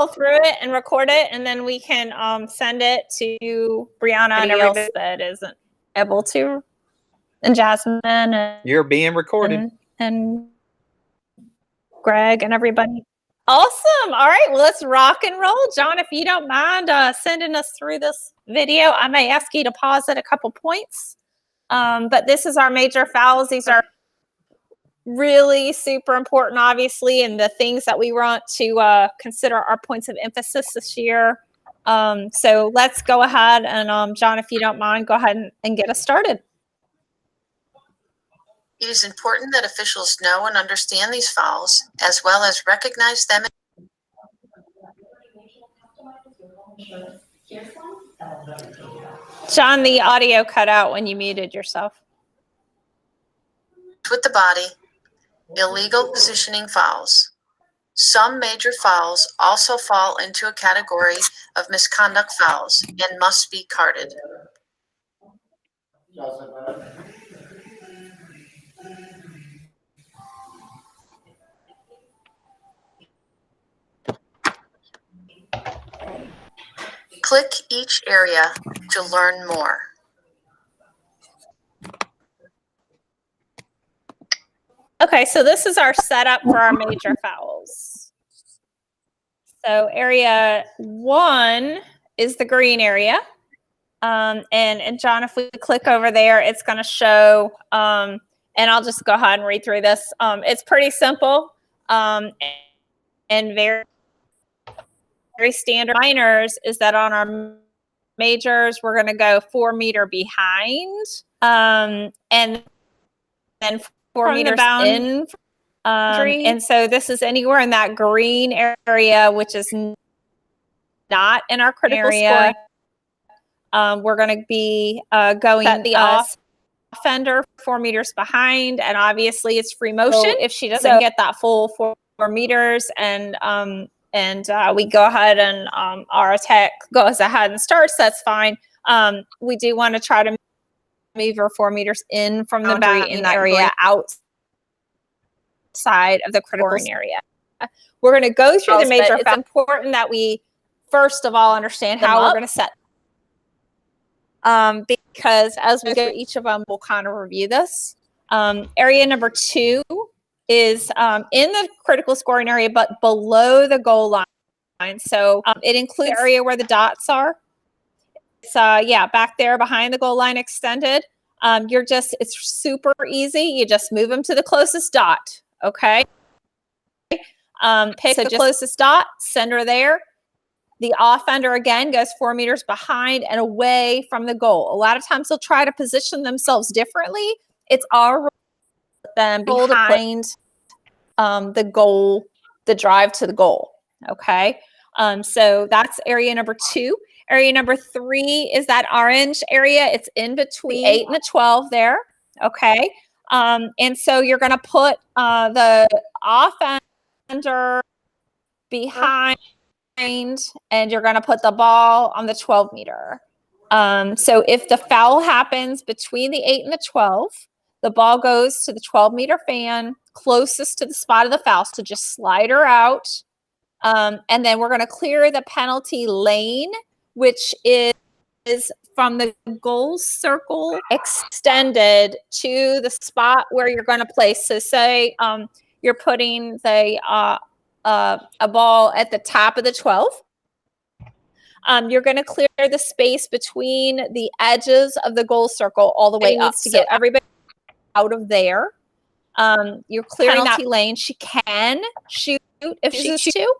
through it and record it, and then we can send it to Brianna and everybody else that isn't able to, and Jasmine. And you're being recorded. And Greg and everybody. Awesome. All right, well, let's rock and roll. John, if you don't mind sending us through this video, I may ask you to pause at a couple points. But this is our major fouls. These are really super important, obviously, and the things that we want to consider our points of emphasis this year. So let's go ahead and, John, if you don't mind, go ahead and get us started. It is important that officials know and understand these fouls, as well as recognize them. John, the audio cut out when you muted yourself. With the body, illegal positioning fouls. Some major fouls also fall into a category of misconduct fouls and must be carded. Click each area to learn more. Okay, so this is our setup for our major fouls. So area 1 is the green area. And John, if we click over there, it's going to show, and I'll just go ahead and read through this. It's pretty simple and very standard. Minors is that on our majors, we're going to go 4 meter behind, and then 4 meters in. And so this is anywhere in that green area, which is not in our critical area. We're going to be going the offender 4 meters behind, and obviously it's free motion if she doesn't get that full 4 meters, and we go ahead and our attack goes ahead and starts. That's fine. We do want to try to move her 4 meters in from the boundary in that area outside of the critical area. We're going to go through the major. It's important that we first of all understand how we're going to set. Because as we go through each of them, we'll kind of review this. Area number 2 is in the critical scoring area, but below the goal line. So it includes the area where the dots are. It's back there behind the goal line extended. It's super easy. You just move them to the closest dot. Okay. Pick the closest dot, send her there. The offender, again, goes 4 meters behind and away from the goal. A lot of times they'll try to position themselves differently. It's our role to put them behind the goal, the drive to the goal. Okay. So that's area number 2. Area number 3 is that orange area. It's in between 8 and the 12 there. Okay. And so you're going to put the offender behind, and you're going to put the ball on the 12 meter. So if the foul happens between the 8 and the 12, the ball goes to the 12 meter fan closest to the spot of the foul. So just slide her out. And then we're going to clear the penalty lane, which is from the goal circle extended to the spot where you're going to place. So say you're putting the a ball at the top of the 12. You're going to clear the space between the edges of the goal circle all the way up to get everybody out of there. You're clearing that lane. She can shoot if she chooses to.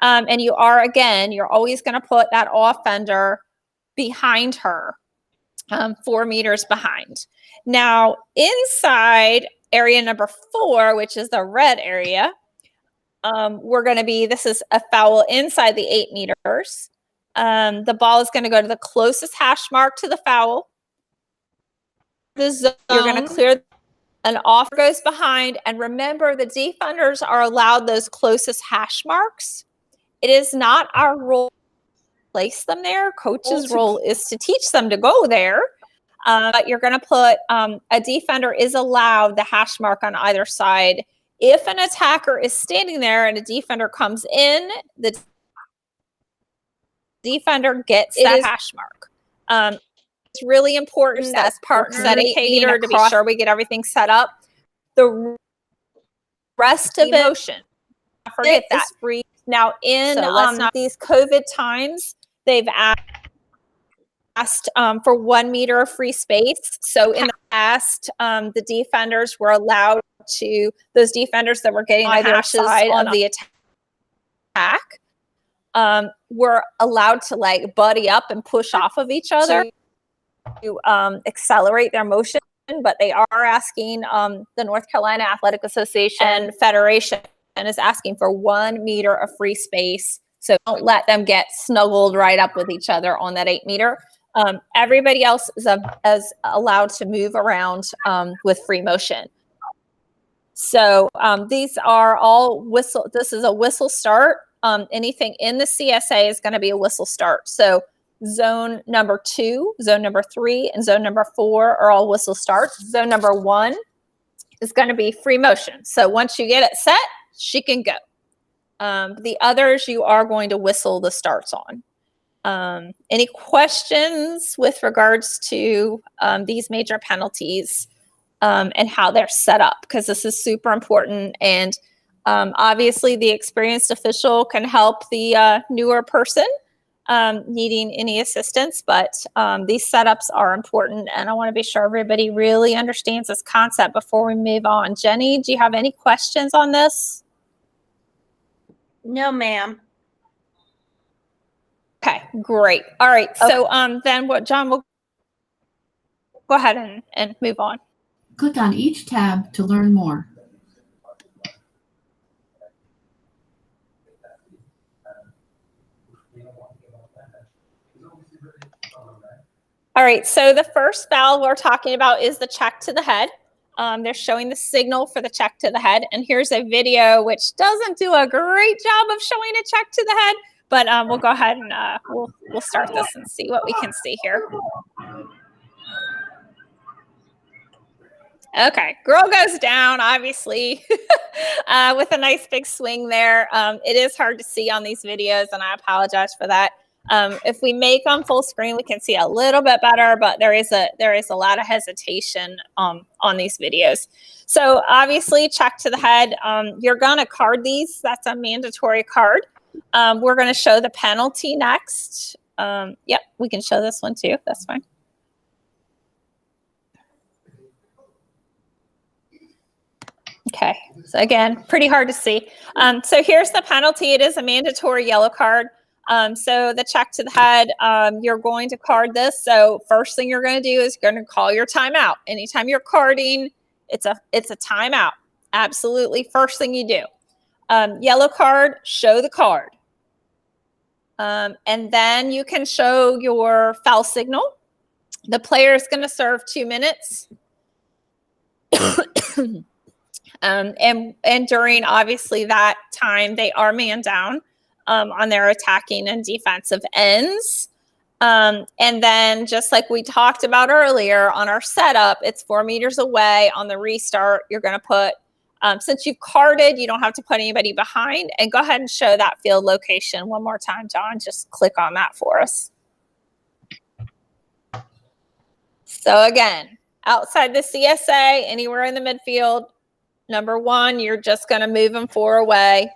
And you're always going to put that offender behind her, 4 meters behind. Now, inside area number 4, which is the red area, this is a foul inside the 8 meters. The ball is going to go to the closest hash mark to the foul. The zone, you're going to clear, an offer goes behind. And remember, the defenders are allowed those closest hash marks. It is not our role to place them there. Coach's role is to teach them to go there. But you're going to put, a defender is allowed the hash mark on either side. If an attacker is standing there and a defender comes in, the defender gets that hash mark. It's really important as partners communicating to be sure we get everything set up. The rest of motion, forget that. Free. Now in these COVID times, they've asked for 1 meter of free space. So in the past, the defenders were allowed to, those defenders that were getting the hashes on the attack, were allowed to like buddy up and push off of each other to accelerate their motion. But they are asking the North Carolina Athletic Association Federation is asking for 1 meter of free space. So don't let them get snuggled right up with each other on that 8 meter. Everybody else is allowed to move around with free motion. So these are all whistle. This is a whistle start. Anything in the CSA is going to be a whistle start. So zone number 2, zone number 3, and zone number 4 are all whistle starts. Zone number 1 is going to be free motion. So once you get it set, she can go. The others you are going to whistle the starts on. Any questions with regards to these major penalties and how they're set up? Because this is super important. And obviously the experienced official can help the newer person needing any assistance, but these setups are important. And I want to be sure everybody really understands this concept before we move on. Jenny, do you have any questions on this? No, ma'am. Okay, great. All right. Okay. So then what John will go ahead and move on. Click on each tab to learn more. All right, so the first foul we're talking about is the check to the head. They're showing the signal for the check to the head. And here's a video which doesn't do a great job of showing a check to the head, but we'll go ahead and we'll start this and see what we can see here. Okay, girl goes down, obviously, with a nice big swing there. It is hard to see on these videos, and I apologize for that. If we make them full screen, we can see a little bit better, but there is a lot of hesitation on these videos. So obviously, check to the head. You're going to card these. That's a mandatory card. We're going to show the penalty next. Yep, we can show this one too. That's fine. Okay, so again, pretty hard to see. So here's the penalty. It is a mandatory yellow card. So the check to the head, you're going to card this. So first thing you're going to do is you're going to call your timeout. Anytime you're carding, it's a timeout. Absolutely. First thing you do. Yellow card, show the card. And then you can show your foul signal. The player is going to serve 2 minutes. And during obviously that time, they are man down on their attacking and defensive ends. And then just like we talked about earlier on our setup, it's 4 meters away. On the restart, you're going to put, since you've carded, you don't have to put anybody behind. And go ahead and show that field location one more time, John. Just click on that for us. So again, outside the CSA, anywhere in the midfield, number 1, you're just going to move them 4 away.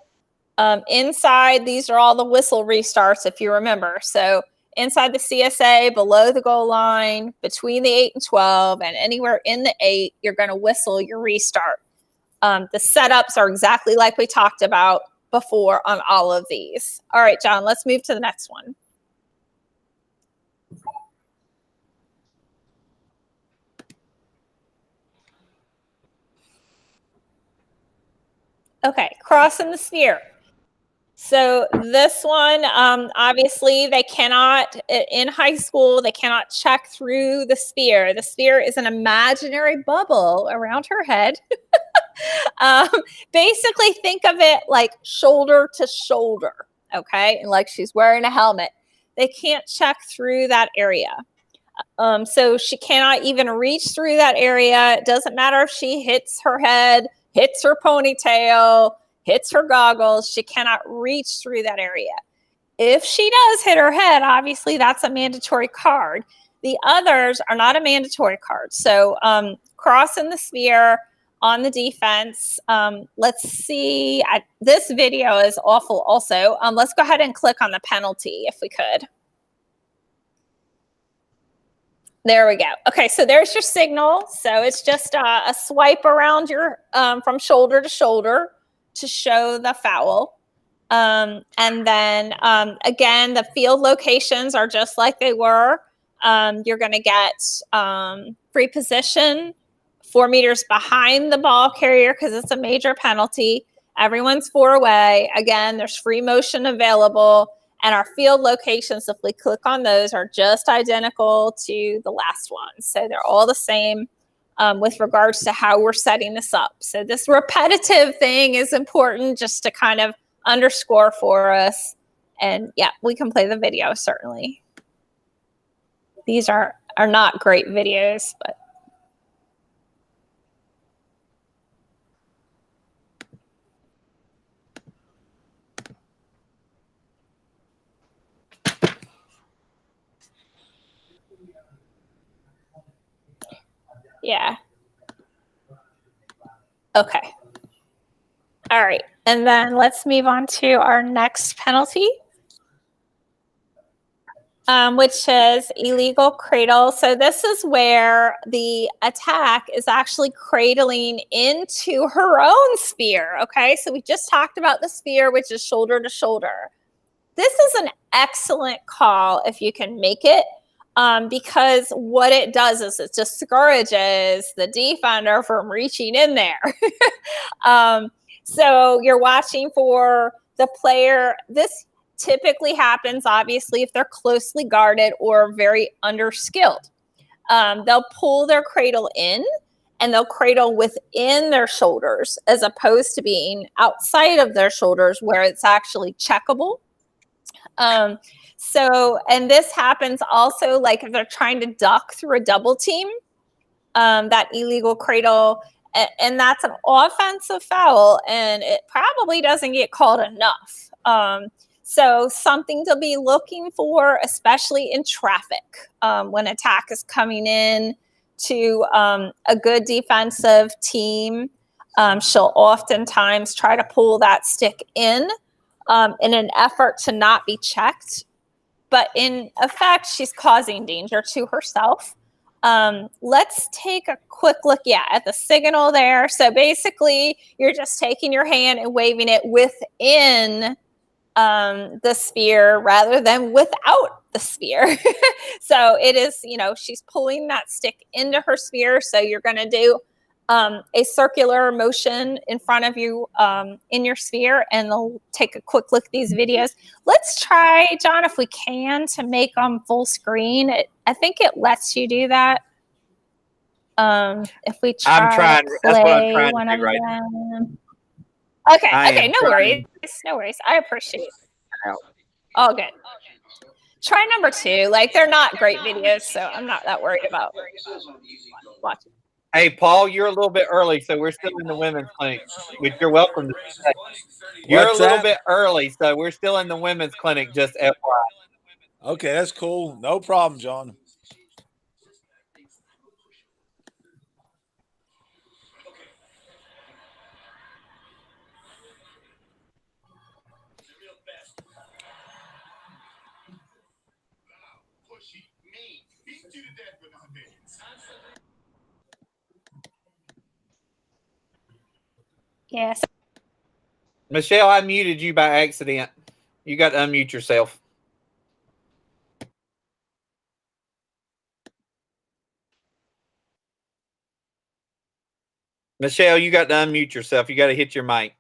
Inside, these are all the whistle restarts, if you remember. So inside the CSA, below the goal line, between the 8 and 12, and anywhere in the 8, you're going to whistle your restart. The setups are exactly like we talked about before on all of these. All right, John, let's move to the next one. Okay, crossing the sphere. So this one, obviously they cannot, in high school, they cannot check through the sphere. The sphere is an imaginary bubble around her head. Basically think of it like shoulder to shoulder, okay? And like she's wearing a helmet. They can't check through that area. So she cannot even reach through that area. It doesn't matter if she hits her head, hits her ponytail, hits her goggles. She cannot reach through that area. If she does hit her head, obviously that's a mandatory card. The others are not a mandatory card. So crossing the sphere on the defense. Let's see. This video is awful also. Let's go ahead and click on the penalty if we could. There we go. Okay, so there's your signal. So it's just a swipe around your from shoulder to shoulder to show the foul. And then again, the field locations are just like they were. You're going to get free position 4 meters behind the ball carrier because it's a major penalty. Everyone's 4 away. Again, there's free motion available. And our field locations, if we click on those, are just identical to the last one. So they're all the same with regards to how we're setting this up. So this repetitive thing is important just to kind of underscore for us. And yeah, we can play the video, certainly. These are not great videos, but. Yeah. Okay. All right. And then let's move on to our next penalty, which is illegal cradle. So this is where the attack is actually cradling into her own sphere. Okay. So we just talked about the sphere, which is shoulder to shoulder. This is an excellent call if you can make it. Because what it does is it discourages the defender from reaching in there. So you're watching for the player. This typically happens, obviously, if they're closely guarded or very underskilled. They'll pull their cradle in and they'll cradle within their shoulders as opposed to being outside of their shoulders where it's actually checkable. So, and this happens also like if they're trying to duck through a double team, that illegal cradle, and that's an offensive foul, and it probably doesn't get called enough. So something to be looking for, especially in traffic, when attack is coming in to a good defensive team. She'll oftentimes try to pull that stick in an effort to not be checked. But in effect, she's causing danger to herself. Let's take a quick look, at the signal there. So basically, you're just taking your hand and waving it within the sphere rather than without the sphere. So it is, she's pulling that stick into her sphere. So you're going to do a circular motion in front of you in your sphere, and they'll take a quick look at these videos. Let's try, John, if we can, to make them full screen. I think it lets you do that. If we try I'm trying. That's what I'm trying one to do right them. Okay, no worries. No worries. I appreciate it. All good. Try number 2. Like, they're not great videos, so I'm not that worried about watching. Hey, Paul, you're a little bit early, so we're still in the women's clinic, which you're welcome to say. You're a little bit early, so we're still in the women's clinic, just FYI. Okay, that's cool. No problem, John. Yes. Michelle, I muted you by accident. You got to unmute yourself. Michelle, you got to unmute yourself. You got to hit your mic.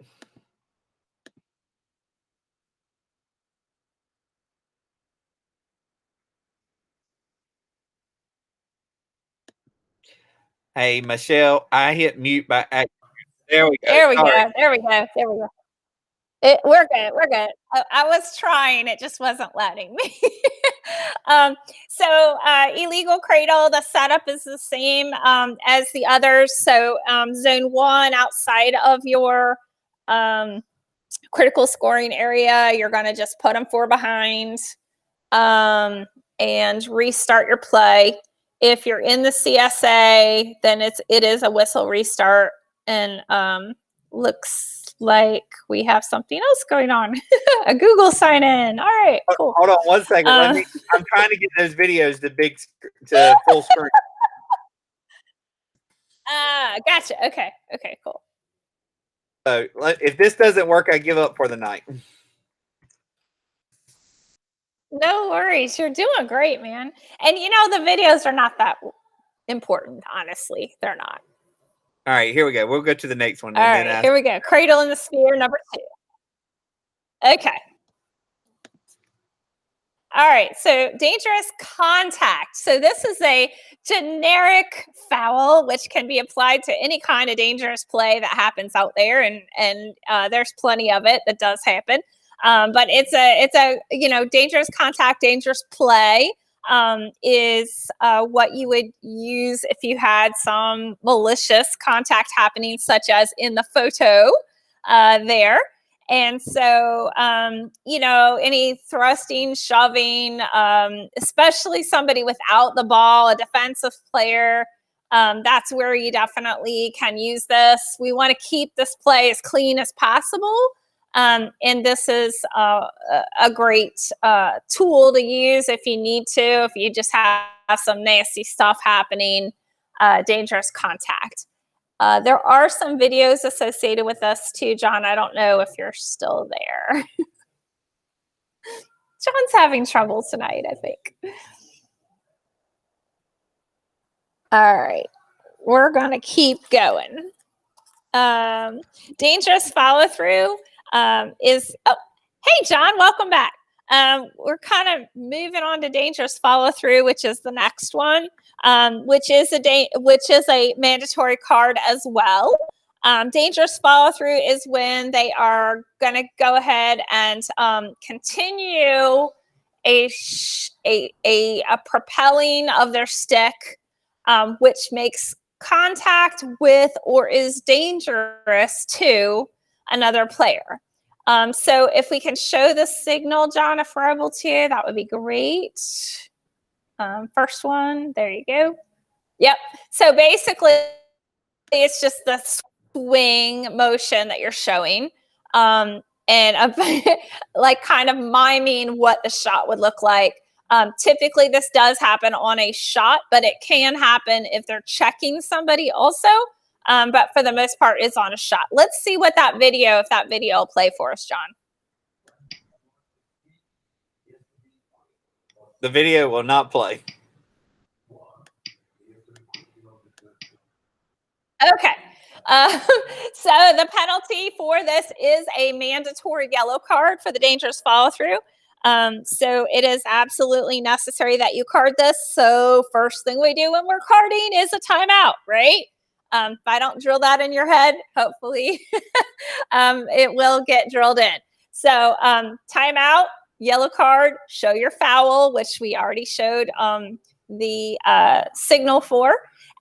Hey, Michelle, I hit mute by accident. There we go. There we go. We're good. I was trying. It just wasn't letting me. So illegal cradle, the setup is the same as the others. So zone 1 outside of your critical scoring area, you're going to just put them 4 behind and restart your play. If you're in the CSA, then it is a whistle restart, and looks like we have something else going on. A Google sign in. All right, cool. Hold on 1 second. I'm trying to get those videos to full screen. Gotcha. Okay, cool. So if this doesn't work, I give up for the night. No worries. You're doing great, man. And the videos are not that important, honestly. They're not. All right, here we go. We'll go to the next one. All right, here we go. Cradle in the sphere, number 2. Okay. All right, so dangerous contact. So this is a generic foul, which can be applied to any kind of dangerous play that happens out there, and there's plenty of it that does happen. But it's a dangerous contact, dangerous play is what you would use if you had some malicious contact happening, such as in the photo there. And so, any thrusting, shoving, especially somebody without the ball, a defensive player, that's where you definitely can use this. We want to keep this play as clean as possible. And this is a great tool to use if you need to, if you just have some nasty stuff happening, dangerous contact. There are some videos associated with us too, John. I don't know if you're still there. John's having trouble tonight, I think. All right, we're going to keep going. Dangerous follow through is, hey, John, welcome back. We're kind of moving on to dangerous follow through, which is the next one, which is a mandatory card as well. Dangerous follow through is when they are going to go ahead and continue a propelling of their stick, which makes contact with or is dangerous to another player. So if we can show the signal, John, if we're able to, that would be great. First one, there you go. Yep. So basically, it's just the swing motion that you're showing, and like kind of miming what the shot would look like. Typically, this does happen on a shot, but it can happen if they're checking somebody also. But for the most part, it's on a shot. Let's see what if that video will play for us, John. The video will not play. Okay. So the penalty for this is a mandatory yellow card for the dangerous follow through. So it is absolutely necessary that you card this. So first thing we do when we're carding is a timeout, right? If I don't drill that in your head, hopefully it will get drilled in. So timeout, yellow card, show your foul, which we already showed the signal for.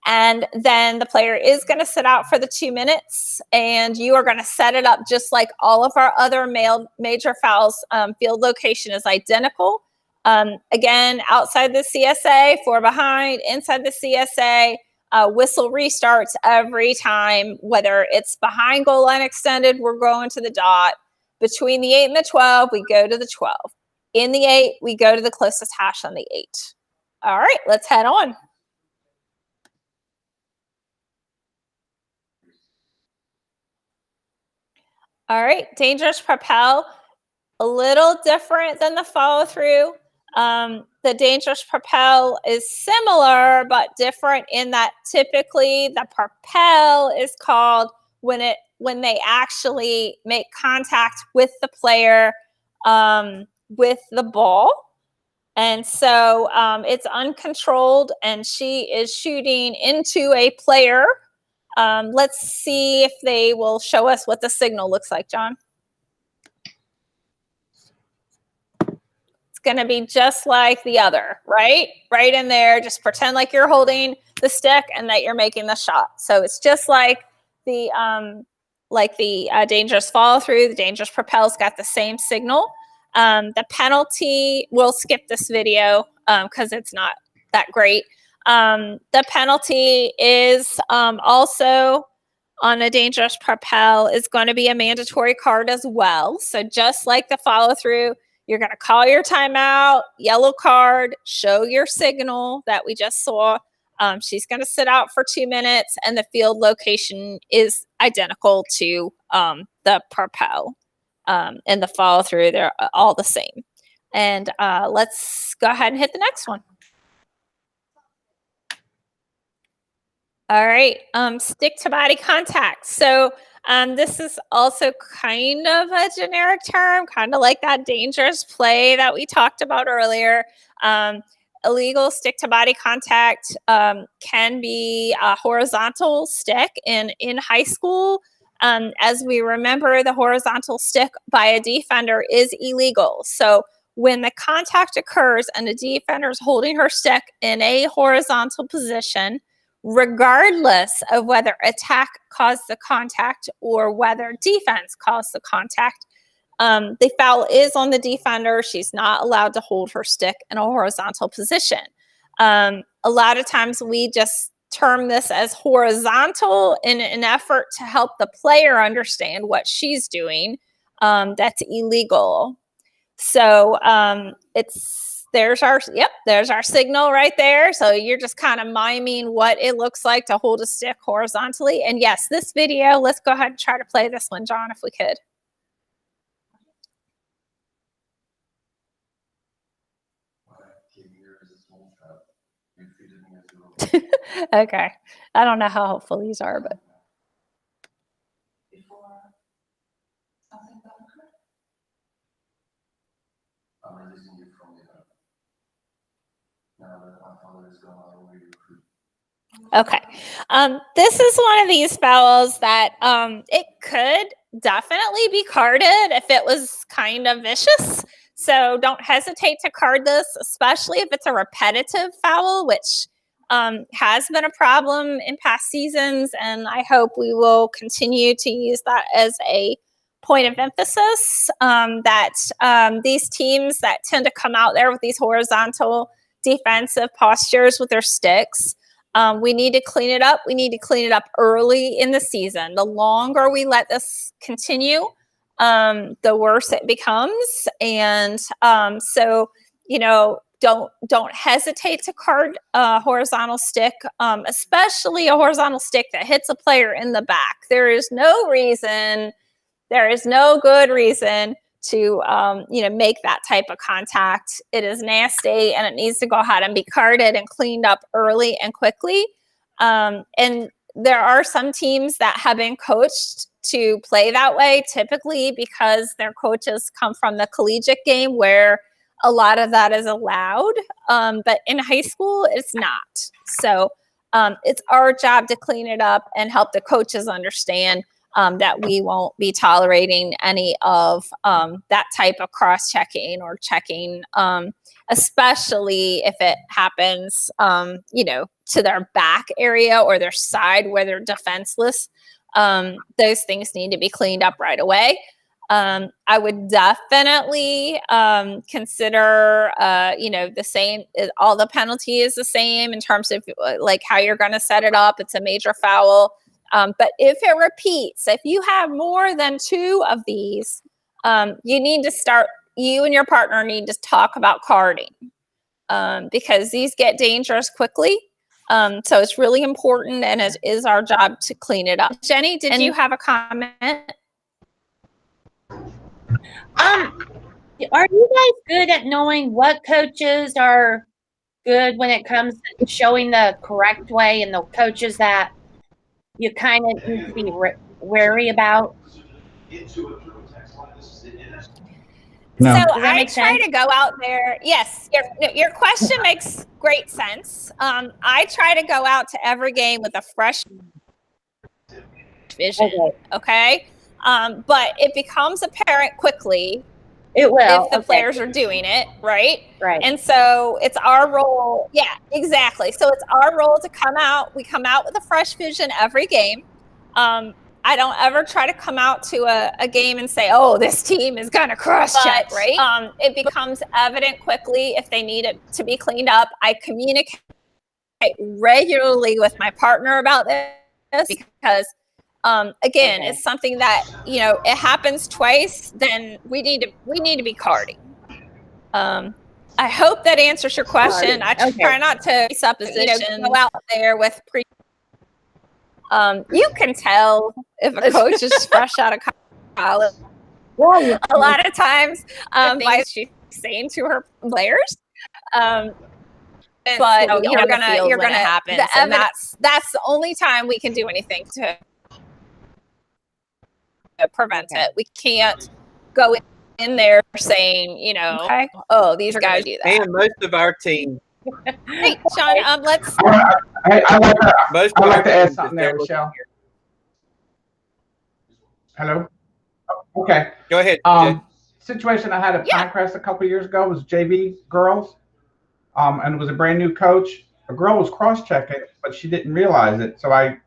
And then the player is going to sit out for the 2 minutes, and you are going to set it up just like all of our other major fouls. Field location is identical. Again, outside the CSA, 4 behind, inside the CSA, whistle restarts every time, whether it's behind goal line extended, we're going to the dot. Between the 8 and the 12, we go to the 12. In the 8, we go to the closest hash on the 8. All right, let's head on. All right, dangerous propel, a little different than the follow through. The dangerous propel is similar but different in that typically the propel is called when they actually make contact with the player with the ball. And so it's uncontrolled, and she is shooting into a player. Let's see if they will show us what the signal looks like, John. It's going to be just like the other, right? Right in there. Just pretend like you're holding the stick and that you're making the shot. So it's just like the like the dangerous follow through, the dangerous propel's got the same signal. The penalty, we'll skip this video because it's not that great. The penalty is also on a dangerous propel is going to be a mandatory card as well. So just like the follow through, you're going to call your timeout, yellow card, show your signal that we just saw. She's going to sit out for 2 minutes, and the field location is identical to the propel and the follow through. They're all the same. And let's go ahead and hit the next one. All right, stick to body contact. So this is also kind of a generic term, kind of like that dangerous play that we talked about earlier. Illegal stick to body contact can be a horizontal stick in high school. As we remember, the horizontal stick by a defender is illegal. So when the contact occurs and the defender is holding her stick in a horizontal position, regardless of whether attack caused the contact or whether defense caused the contact, the foul is on the defender. She's not allowed to hold her stick in a horizontal position. A lot of times we just term this as horizontal in an effort to help the player understand what she's doing. That's illegal. So there's our signal right there. So you're just kind of miming what it looks like to hold a stick horizontally. And yes, this video, let's go ahead and try to play this one, John, if we could. Okay. I don't know how helpful these are, but. Okay. This is one of these fouls that it could definitely be carded if it was kind of vicious. So don't hesitate to card this, especially if it's a repetitive foul, which has been a problem in past seasons. And I hope we will continue to use that as a point of emphasis, that these teams that tend to come out there with these horizontal defensive postures with their sticks, we need to clean it up. We need to clean it up early in the season. The longer we let this continue, the worse it becomes. And so, don't hesitate to card a horizontal stick, especially a horizontal stick that hits a player in the back. There is no good reason to make that type of contact. It is nasty, and it needs to go ahead and be carded and cleaned up early and quickly. And there are some teams that have been coached to play that way, typically because their coaches come from the collegiate game where a lot of that is allowed. But in high school, it's not. So it's our job to clean it up and help the coaches understand that we won't be tolerating any of that type of cross-checking or checking, especially if it happens, to their back area or their side where they're defenseless. Those things need to be cleaned up right away. I would definitely consider, the same. All the penalty is the same in terms of like how you're going to set it up. It's a major foul. But if it repeats, if you have more than 2 of these, you and your partner need to talk about carding because these get dangerous quickly. So it's really important, and it is our job to clean it up. Jenny, did you have a comment? Are you guys good at knowing what coaches are good when it comes to showing the correct way and the coaches that you kind of need to be wary about? No. So I try to go out there. Yes, your question makes great sense. I try to go out to every game with a fresh vision. Okay. But it becomes apparent quickly. It will if the players are doing it, right? Right. And so it's our role. Yeah, exactly. So it's our role to come out. We come out with a fresh vision every game. I don't ever try to come out to a game and say, oh, this team is going to cross check, right? It becomes evident quickly if they need it to be cleaned up. I communicate regularly with my partner about this because, again, it's something that, you know, it happens twice, then we need to be carding. I hope that answers your question. I try not to suppositions, go out there with you can tell if a coach is fresh out of college. A lot of times, things she's saying to her players. But you're gonna happen, and that's the only time we can do anything to prevent it. We can't go in there saying, you know, okay, oh, these are guys do that. And most of our team. Hey, Sean, let's. I'd like to add something there, Michelle. Hello. Okay. Go ahead. Situation I had at Pinecrest a couple of years ago was JV girls, and it was a brand new coach. A girl was cross-checking, but she didn't realize it. So I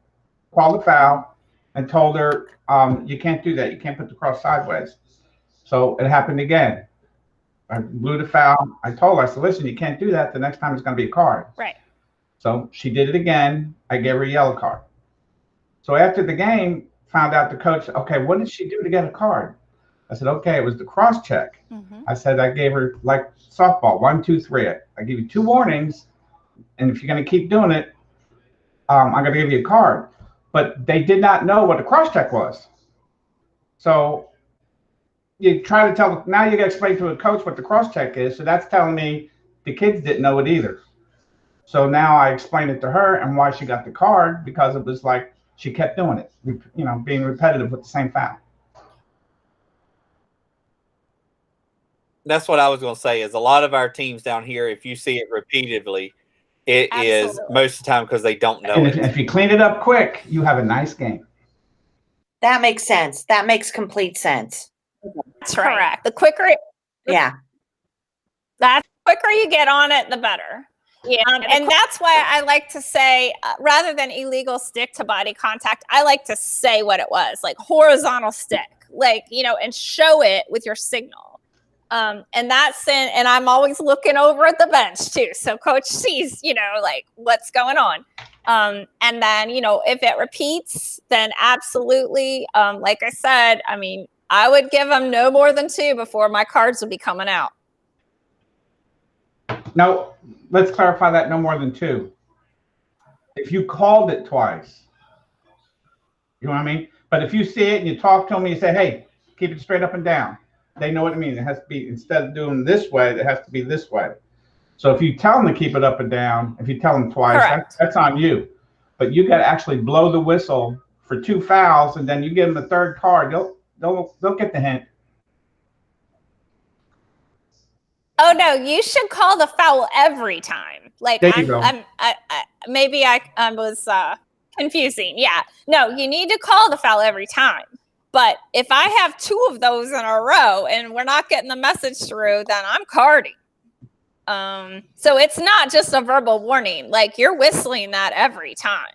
called a foul and told her, "You can't do that. You can't put the cross sideways." So it happened again. I blew the foul. I told her, I said, listen, you can't do that. The next time it's going to be a card. Right. So she did it again. I gave her a yellow card. So after the game, found out the coach, okay, what did she do to get a card? I said, okay, it was the cross check. I said, I gave her like softball, 1, 2, 3. I give you 2 warnings. And if you're going to keep doing it, I'm going to give you a card. But they did not know what a cross check was. So you try to tell, now you got to explain to a coach what the cross check is. So that's telling me the kids didn't know it either. So now I explained it to her and why she got the card, because it was like she kept doing it, you know, being repetitive with the same foul. That's what I was going to say is a lot of our teams down here, if you see it repeatedly, it is most of the time because they don't know it. If you clean it up quick, you have a nice game. That makes sense. That makes complete sense. That's correct. The quicker, the quicker you get on it, the better. Yeah, and that's why I like to say, rather than illegal stick to body contact, I like to say what it was, like horizontal stick, like, you know, and show it with your signal. And I'm always looking over at the bench too, so coach sees, you know, like what's going on. And then, you know, if it repeats, then absolutely, like I said, I mean, I would give them no more than 2 before my cards would be coming out. Now, let's clarify that, no more than 2. If you called it twice, you know what I mean? But if you see it and you talk to them and you say, hey, keep it straight up and down, they know what it means. It has to be, instead of doing this way, it has to be this way. So if you tell them to keep it up and down, if you tell them twice, that's on you. But you got to actually blow the whistle for 2 fouls, and then you give them the 3rd card. They'll get the hint. Oh no, you should call the foul every time. Like maybe I was confusing. Yeah, no, you need to call the foul every time. But if I have 2 of those in a row and we're not getting the message through, then I'm carding. So it's not just a verbal warning. Like you're whistling that every time.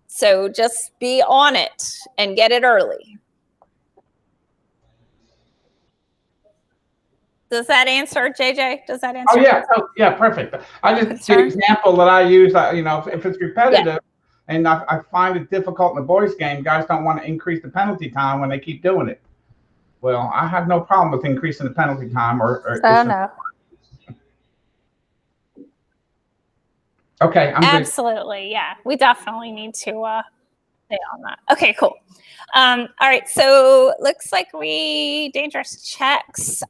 So just be on it and get it early. Does that answer, JJ? Does that answer? Oh, yeah. Oh, yeah, perfect. I just, the example that I use, you know, if it's repetitive, and I find it difficult in the boys' game, guys don't want to increase the penalty time when they keep doing it. Well, I have no problem with increasing the penalty time. No. Okay, I'm absolutely good. Yeah, we definitely need to stay on that. Okay, cool. All right, so looks like dangerous checks.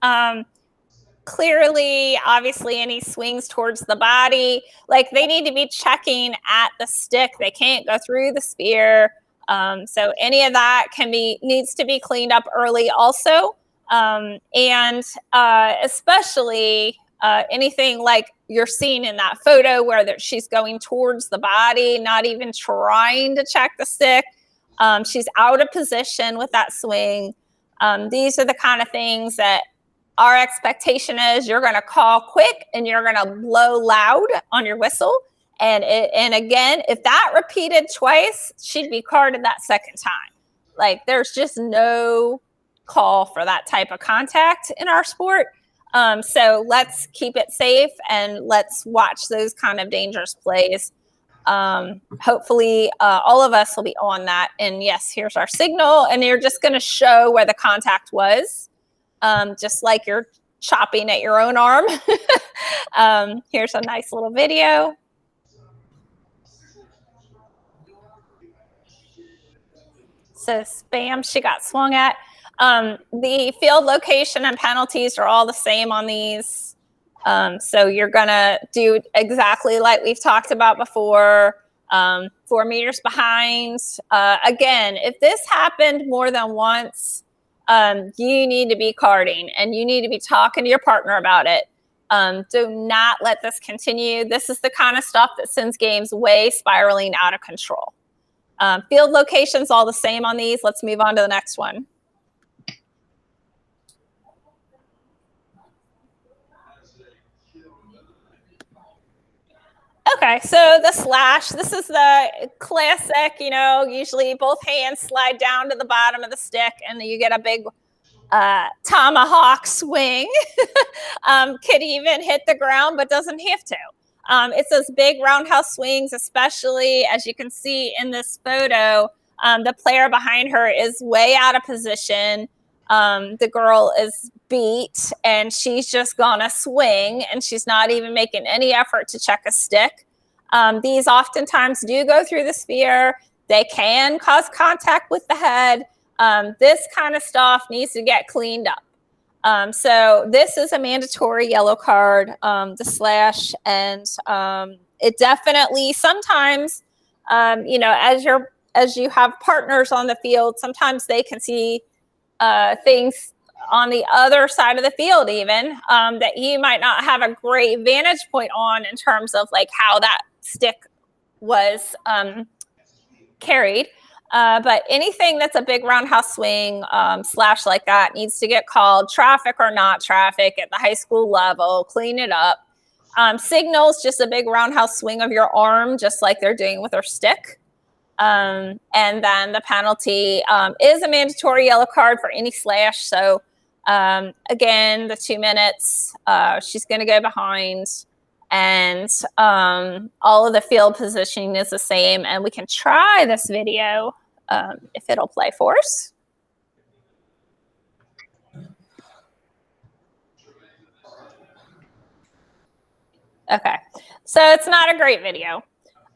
Clearly, obviously, any swings towards the body, like they need to be checking at the stick. They can't go through the spear. So any of that needs to be cleaned up early also. And especially anything like you're seeing in that photo where she's going towards the body, not even trying to check the stick. She's out of position with that swing. These are the kind of things that our expectation is you're going to call quick and you're going to blow loud on your whistle. And again, if that repeated twice, she'd be carded that second time. Like, there's just no call for that type of contact in our sport. So let's keep it safe and let's watch those kind of dangerous plays. Hopefully all of us will be on that. And yes, here's our signal, and you're just going to show where the contact was, just like you're chopping at your own arm. Here's a nice little video. So bam, she got swung at. The field location and penalties are all the same on these. So you're gonna do exactly like we've talked about before. 4 meters behind. Again, if this happened more than once, you need to be carding and you need to be talking to your partner about it. Do not let this continue. This is the kind of stuff that sends games way spiraling out of control. Field locations all the same on these. Let's move on to the next one. Okay, so the slash, this is the classic, usually both hands slide down to the bottom of the stick and you get a big tomahawk swing. Could even hit the ground, but doesn't have to. It's those big roundhouse swings, especially as you can see in this photo. The player behind her is way out of position. The girl is beat and she's just gonna swing and she's not even making any effort to check a stick. These oftentimes do go through the sphere. They can cause contact with the head. This kind of stuff needs to get cleaned up. So this is a mandatory yellow card, the slash, and it definitely sometimes, as you have partners on the field, sometimes they can see things on the other side of the field even that you might not have a great vantage point on in terms of like how that stick was carried. But anything that's a big roundhouse swing, slash like that needs to get called, traffic or not traffic at the high school level, clean it up. Signals, just a big roundhouse swing of your arm, just like they're doing with their stick. And then the penalty is a mandatory yellow card for any slash. So again, the 2 minutes, she's going to go behind. And all of the field positioning is the same. And we can try this video if it'll play for us. Okay, so it's not a great video.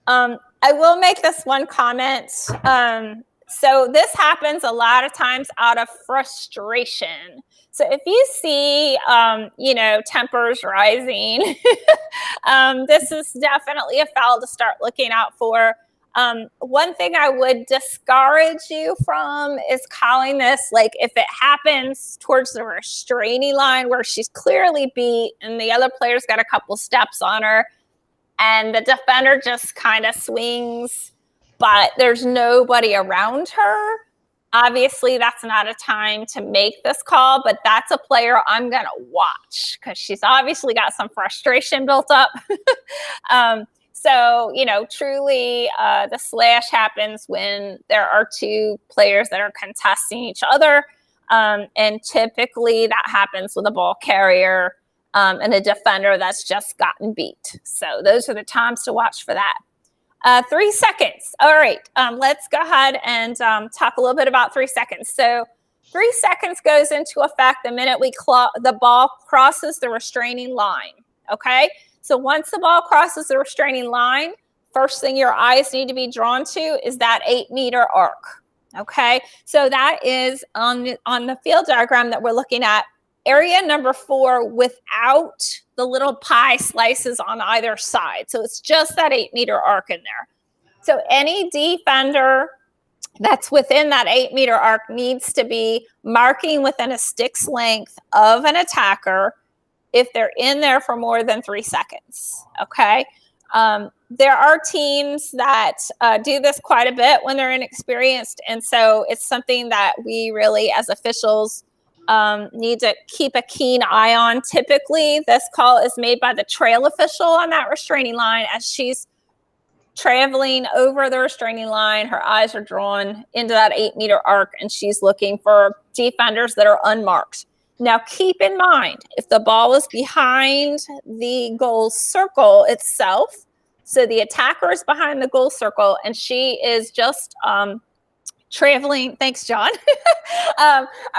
I will make this one comment. So this happens a lot of times out of frustration. So if you see, tempers rising, this is definitely a foul to start looking out for. One thing I would discourage you from is calling this, like, if it happens towards the restraining line where she's clearly beat and the other player's got a couple steps on her and the defender just kind of swings, but there's nobody around her. Obviously, that's not a time to make this call, but that's a player I'm going to watch because she's obviously got some frustration built up. So, truly the slash happens when there are two players that are contesting each other. And typically that happens with a ball carrier and a defender that's just gotten beat. So those are the times to watch for that. 3 seconds. All right, let's go ahead and talk a little bit about 3 seconds. So 3 seconds goes into effect the minute the ball crosses the restraining line, okay? So once the ball crosses the restraining line, first thing your eyes need to be drawn to is that 8-meter arc, okay? So that is on the field diagram that we're looking at, area number 4 without the little pie slices on either side. So it's just that 8-meter arc in there. So any defender that's within that 8-meter arc needs to be marking within a stick's length of an attacker if they're in there for more than 3 seconds, okay? There are teams that do this quite a bit when they're inexperienced, and so it's something that we really, as officials, need to keep a keen eye on. Typically, this call is made by the trail official on that restraining line as she's traveling over the restraining line. Her eyes are drawn into that 8-meter arc, and she's looking for defenders that are unmarked. Now, keep in mind, if the ball is behind the goal circle itself, so the attacker is behind the goal circle, and she is just traveling, thanks, John,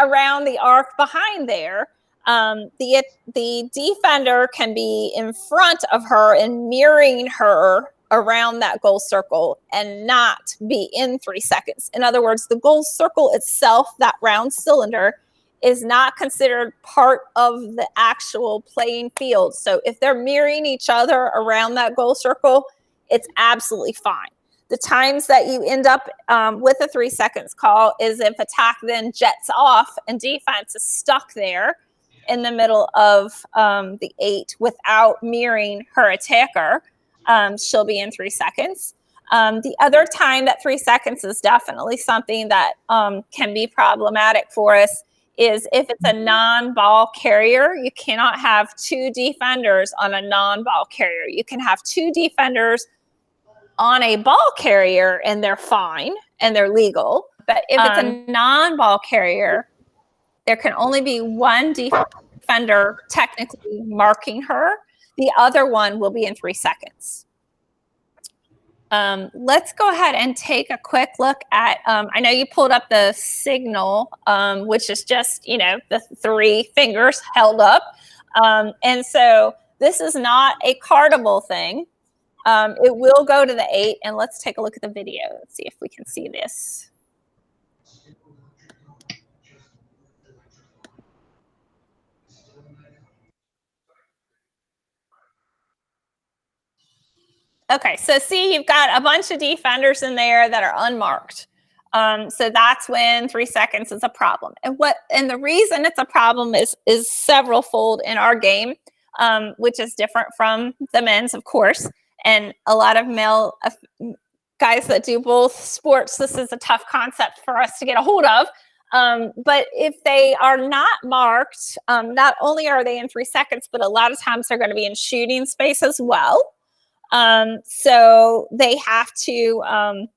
around the arc behind there, the defender can be in front of her and mirroring her around that goal circle and not be in 3 seconds. In other words, the goal circle itself, that round cylinder, is not considered part of the actual playing field. So if they're mirroring each other around that goal circle, it's absolutely fine. The times that you end up with a 3 seconds call is if attack then jets off and defense is stuck there in the middle of the 8 without mirroring her attacker. She'll be in 3 seconds. The other time that 3 seconds is definitely something that can be problematic for us is if it's a non-ball carrier. You cannot have 2 defenders on a non-ball carrier. You can have 2 defenders on a ball carrier and they're fine and they're legal. But if it's a non-ball carrier, there can only be 1 defender technically marking her. The other one will be in 3 seconds. Let's go ahead and take a quick look at, I know you pulled up the signal, which is just, the 3 fingers held up. And so this is not a cardable thing. It will go to the 8, and let's take a look at the video. Let's see if we can see this. Okay, so see, you've got a bunch of defenders in there that are unmarked. So that's when 3 seconds is a problem. And the reason it's a problem is several-fold in our game, which is different from the men's, of course. And a lot of male guys that do both sports, this is a tough concept for us to get a hold of. But if they are not marked, not only are they in 3 seconds, but a lot of times they're going to be in shooting space as well. So they have to,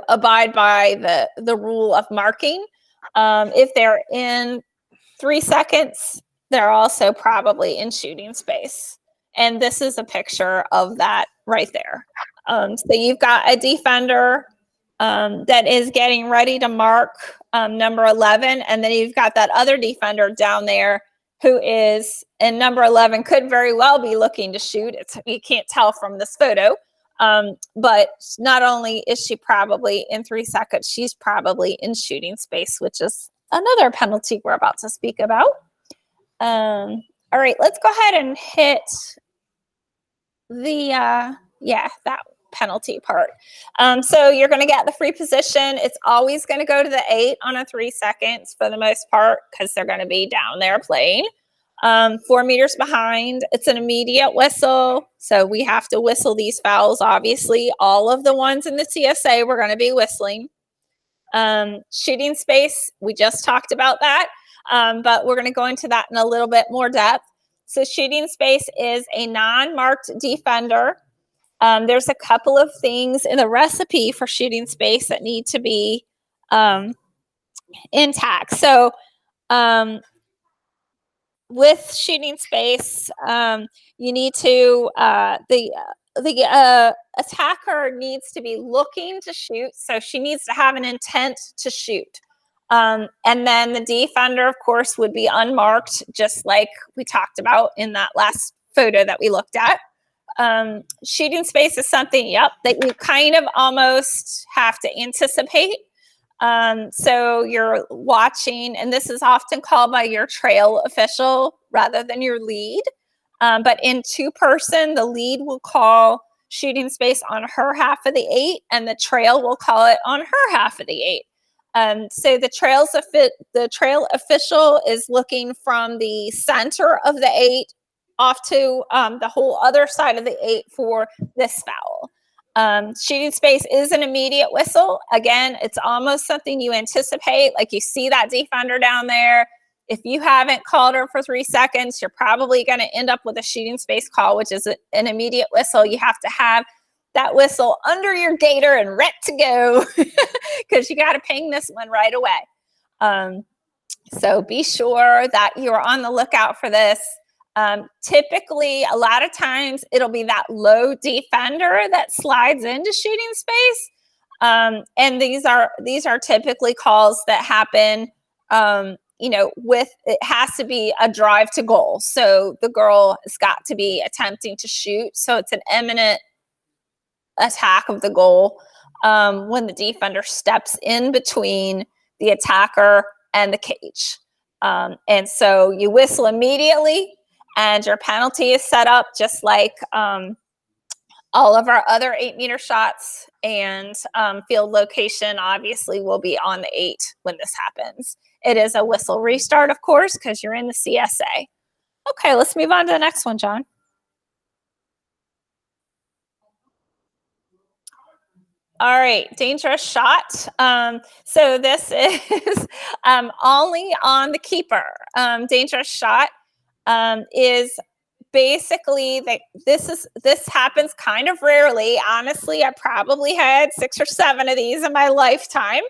abide by the rule of marking. If they're in 3 seconds, they're also probably in shooting space. And this is a picture of that right there. So you've got a defender that is getting ready to mark number 11. And then you've got that other defender down there who is in number 11, could very well be looking to shoot. You can't tell from this photo. But not only is she probably in 3 seconds, she's probably in shooting space, which is another penalty we're about to speak about. All right, let's go ahead and hit that penalty part. So you're going to get the free position. It's always going to go to the 8 on a 3 seconds for the most part because they're going to be down there playing. 4 meters behind. It's an immediate whistle. So we have to whistle these fouls, obviously. All of the ones in the CSA we're going to be whistling. Shooting space, we just talked about that. But we're going to go into that in a little bit more depth. So shooting space is a non-marked defender. There's a couple of things in the recipe for shooting space that need to be intact. So with shooting space, you need to, the attacker needs to be looking to shoot. So she needs to have an intent to shoot. And then the defender, of course, would be unmarked, just like we talked about in that last photo that we looked at. Shooting space is something, that you kind of almost have to anticipate. So you're watching, and this is often called by your trail official rather than your lead. But in 2-person, the lead will call shooting space on her half of the 8, and the trail will call it on her half of the 8. So the trail official is looking from the center of the 8 off to the whole other side of the 8 for this foul. Shooting space is an immediate whistle. Again, it's almost something you anticipate. Like you see that defender down there. If you haven't called her for 3 seconds, you're probably going to end up with a shooting space call, which is an immediate whistle. You have to have that whistle under your gator and ready to go because you got to ping this one right away. So be sure that you're on the lookout for this. Typically, a lot of times it'll be that low defender that slides into shooting space. And these are typically calls that happen, it has to be a drive to goal. So the girl has got to be attempting to shoot. So it's an imminent attack of the goal when the defender steps in between the attacker and the cage. And so you whistle immediately, and your penalty is set up just like all of our other 8-meter shots, and field location obviously will be on the 8 when this happens. It is a whistle restart, of course, because you're in the CSA. Okay, let's move on to the next one, John. All right, dangerous shot. So this is only on the keeper. Dangerous shot is basically this happens kind of rarely. Honestly, I probably had 6 or 7 of these in my lifetime.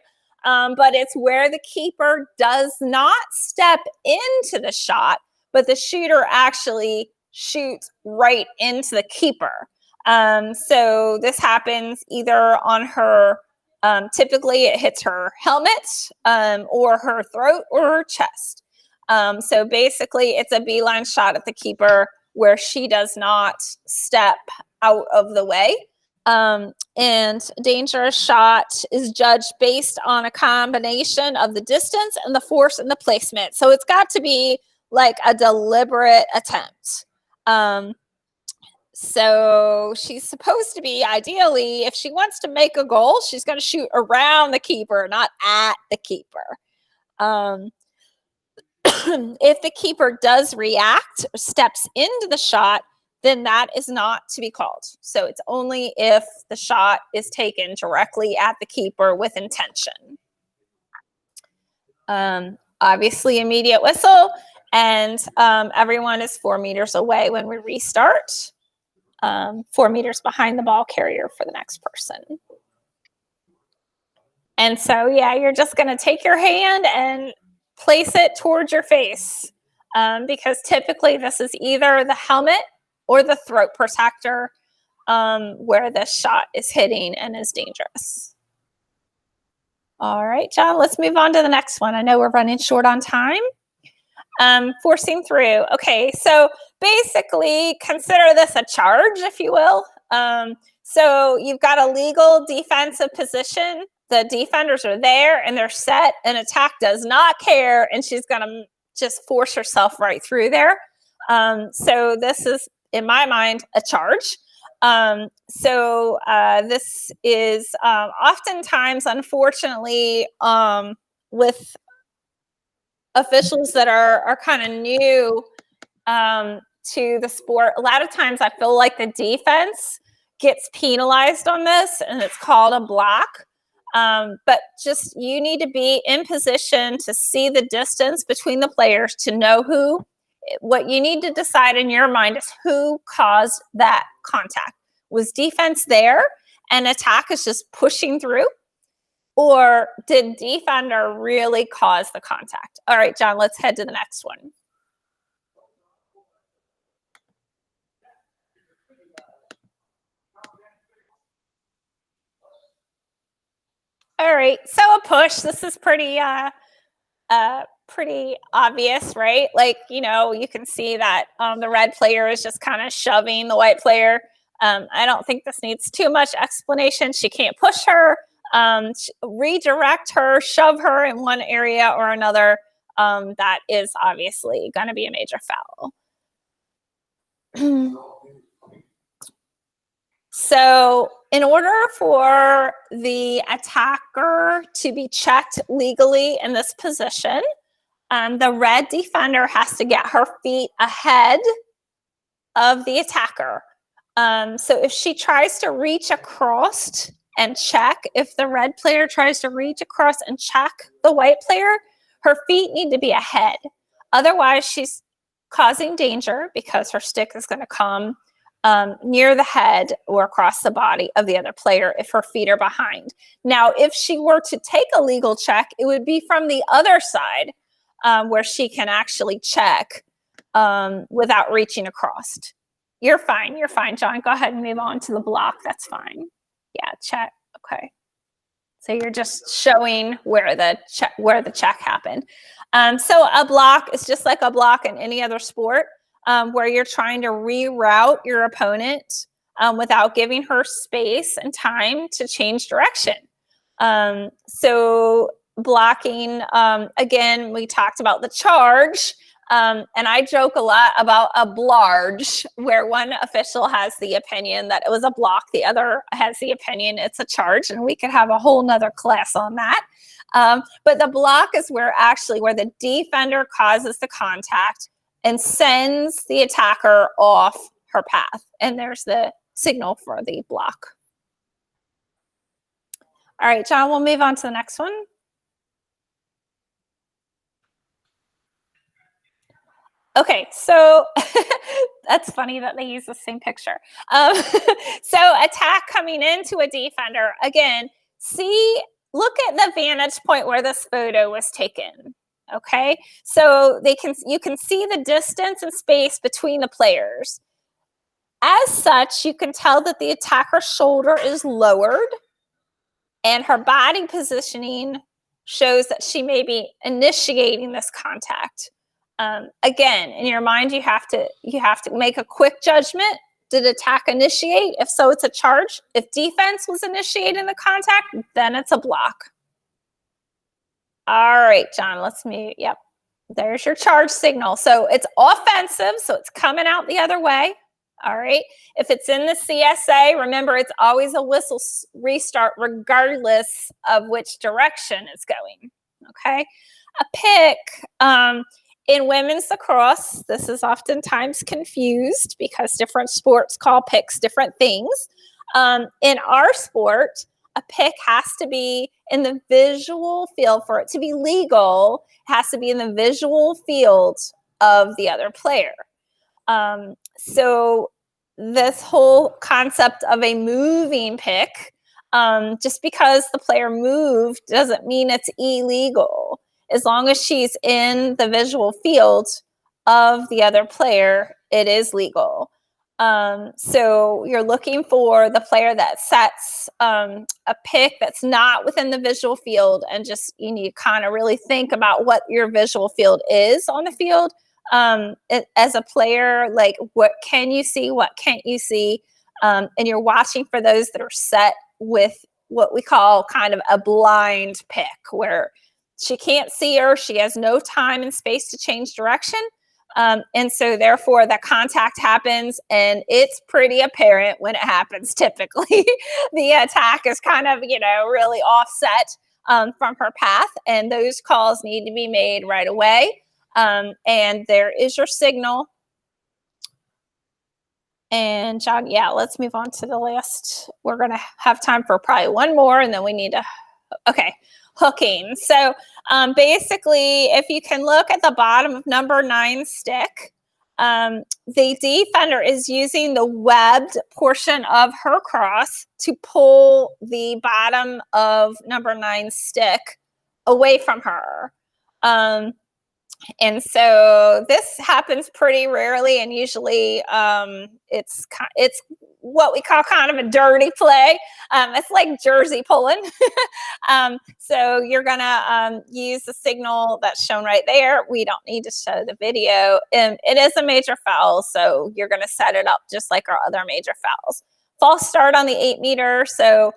But it's where the keeper does not step into the shot, but the shooter actually shoots right into the keeper. So this happens either on her, typically it hits her helmet, or her throat or her chest. So basically it's a beeline shot at the keeper where she does not step out of the way. And dangerous shot is judged based on a combination of the distance and the force and the placement. So it's got to be like a deliberate attempt. So she's supposed to be, ideally, if she wants to make a goal, she's going to shoot around the keeper, not at the keeper. If the keeper does react or steps into the shot, then that is not to be called. So it's only if the shot is taken directly at the keeper with intention. Obviously, immediate whistle, and everyone is 4 meters away when we restart. 4 meters behind the ball carrier for the next person. And so, yeah, you're just going to take your hand and place it towards your face, because typically this is either the helmet or the throat protector where the shot is hitting and is dangerous. All right, John, let's move on to the next one. I know we're running short on time. Forcing through. Okay, so basically consider this a charge, if you will. So you've got a legal defensive position. The defenders are there and they're set, and attack does not care, and she's going to just force herself right through there. So this is, in my mind, a charge. This is oftentimes, unfortunately, with officials that are kind of new to the sport, a lot of times I feel like the defense gets penalized on this, and it's called a block. But just, you need to be in position to see the distance between the players to know who. What you need to decide in your mind is who caused that contact. Was defense there and attack is just pushing through? Or did defender really cause the contact? All right, John, let's head to the next one. All right, so a push. This is pretty obvious, right? Like, you can see that the red player is just kind of shoving the white player. I don't think this needs too much explanation. She can't push her, redirect her, shove her in one area or another. That is obviously going to be a major foul. So in order for the attacker to be checked legally in this position, the red defender has to get her feet ahead of the attacker. So if she tries to reach across and check, if the red player tries to reach across and check the white player, her feet need to be ahead. Otherwise, she's causing danger because her stick is going to come near the head or across the body of the other player if her feet are behind. Now, if she were to take a legal check, it would be from the other side where she can actually check without reaching across. You're fine, John. Go ahead and move on to the block. That's fine. Yeah, check. Okay. So you're just showing where the check happened. So a block is just like a block in any other sport, where you're trying to reroute your opponent without giving her space and time to change direction. So blocking, again, we talked about the charge. And I joke a lot about a blarge, where one official has the opinion that it was a block, the other has the opinion it's a charge, and we could have a whole nother class on that. But the block is where the defender causes the contact and sends the attacker off her path. And there's the signal for the block. All right, John, we'll move on to the next one. Okay, so that's funny that they use the same picture. So attack coming into a defender. Again, look at the vantage point where this photo was taken. Okay, so you can see the distance and space between the players. As such, you can tell that the attacker's shoulder is lowered and her body positioning shows that she may be initiating this contact. Again, in your mind, you have to make a quick judgment. Did attack initiate? If so, it's a charge. If defense was initiating the contact, then it's a block. All right, John, let's move. Yep, there's your charge signal. So it's offensive, so it's coming out the other way. All right. If it's in the CSA, remember, it's always a whistle restart regardless of which direction it's going. Okay. A pick. In women's lacrosse, this is oftentimes confused because different sports call picks different things. In our sport, a pick has to be in the visual field. For it to be legal, it has to be in the visual field of the other player. So this whole concept of a moving pick, just because the player moved doesn't mean it's illegal. As long as she's in the visual field of the other player, it is legal. So you're looking for the player that sets a pick that's not within the visual field, and just you need to kind of really think about what your visual field is on the field. As a player, like what can you see, what can't you see? And you're watching for those that are set with what we call kind of a blind pick, where she can't see her, she has no time and space to change direction. And so therefore the contact happens, and it's pretty apparent when it happens. Typically the attack is kind of, really offset from her path, and those calls need to be made right away. And there is your signal. And John, yeah, let's move on to the last. We're going to have time for probably one more, and then we need to, okay. Hooking. So basically, if you can look at the bottom of number 9 stick, the defender is using the webbed portion of her cross to pull the bottom of number 9 stick away from her. And so this happens pretty rarely, and usually it's what we call kind of a dirty play. It's like jersey pulling. So you're gonna use the signal that's shown right there. We don't need to show the video. It is a major foul, so you're gonna set it up just like our other major fouls. False start on the 8 meter. So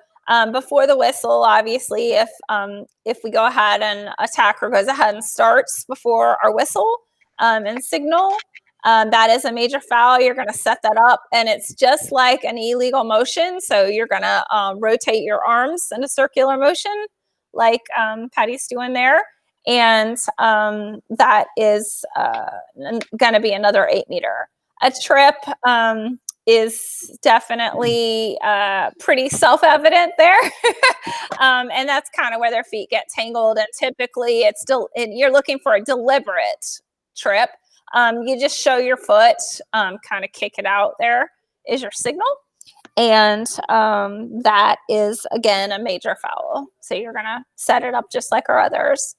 before the whistle, obviously, if we go ahead and attacker goes ahead and starts before our whistle and signal, that is a major foul. You're going to set that up, and it's just like an illegal motion. So you're going to rotate your arms in a circular motion like Patty's doing there. And that is going to be another 8 meter. A trip is definitely pretty self-evident there. And that's kind of where their feet get tangled. And typically it's still, you're looking for a deliberate trip. You just show your foot, kind of kick it out there. is your signal. And that is, again, a major foul. So you're going to set it up just like our others.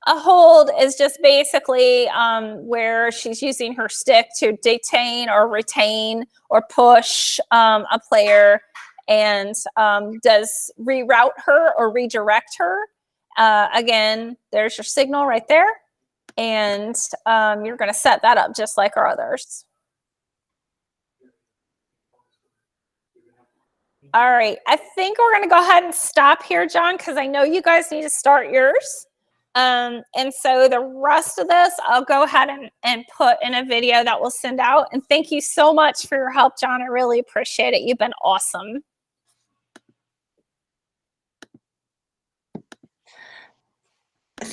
A hold is just basically where she's using her stick to detain or retain or push a player and does reroute her or redirect her. Again, there's your signal right there. And you're going to set that up just like our others. All right, I think we're going to go ahead and stop here, John, because I know you guys need to start yours. And so the rest of this, I'll go ahead and put in a video that we'll send out. And thank you so much for your help, John. I really appreciate it. You've been awesome.